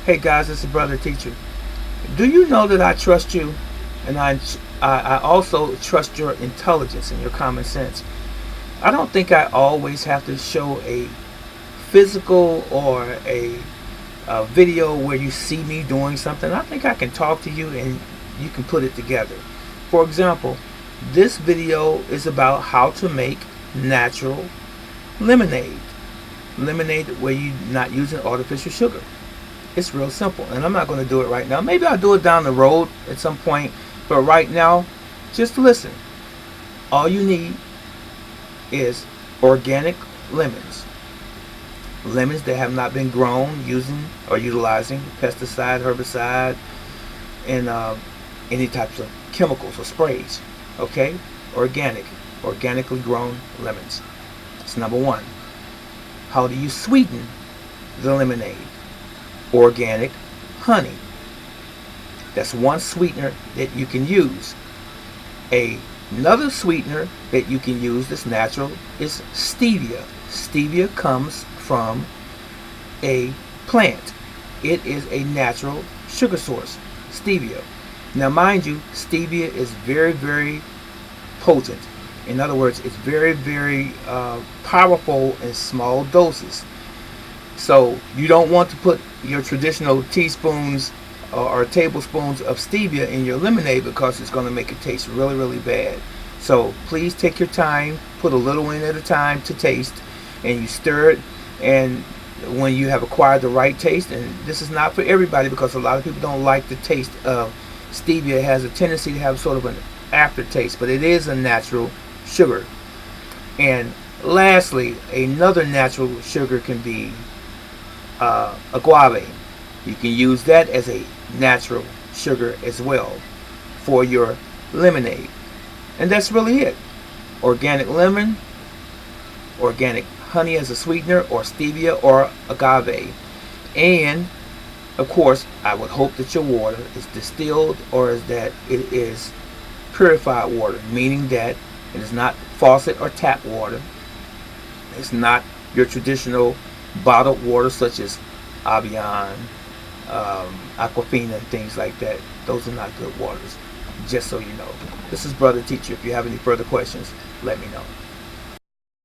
Hey guys, it's a brother teacher. Do you know that I trust you, and I also trust your intelligence and your common sense? I don't think I always have to show a physical or a video where you see me doing something. I think I can talk to you and you can put it together. For example, this video is about how to make natural lemonade. Lemonade where you're not using artificial sugar. It's real simple, and I'm not going to do it right now. Maybe I'll do it down the road at some point, but right now, just listen. All you need is organic lemons. Lemons that have not been grown using or utilizing pesticide, herbicide, and any types of chemicals or sprays. Okay? Organically grown lemons. That's number one. How do you sweeten the lemonade? Organic honey. That's one sweetener that you can use. Another sweetener that you can use that's natural is stevia. Stevia comes from a plant. It is a natural sugar source. Stevia. Now mind you, stevia is very, very potent. In other words, it's very, very powerful in small doses. So you don't want to put your traditional teaspoons or tablespoons of stevia in your lemonade because it's going to make it taste really, really bad. So please take your time, put a little in at a time to taste, and you stir it. And when you have acquired the right taste, and this is not for everybody because a lot of people don't like the taste of stevia. It has a tendency to have sort of an aftertaste, but it is a natural sugar. And lastly, another natural sugar can be agave. You can use that as a natural sugar as well for your lemonade. And that's really it. Organic lemon, organic honey as a sweetener, or stevia or agave. And of course, I would hope that your water is distilled or is that it is purified water, meaning that it is not faucet or tap water. It's not your traditional bottled water such as Avion, Aquafina, and things like that. Those are not good waters, just so you know. This is Brother Teacher. If you have any further questions, let me know.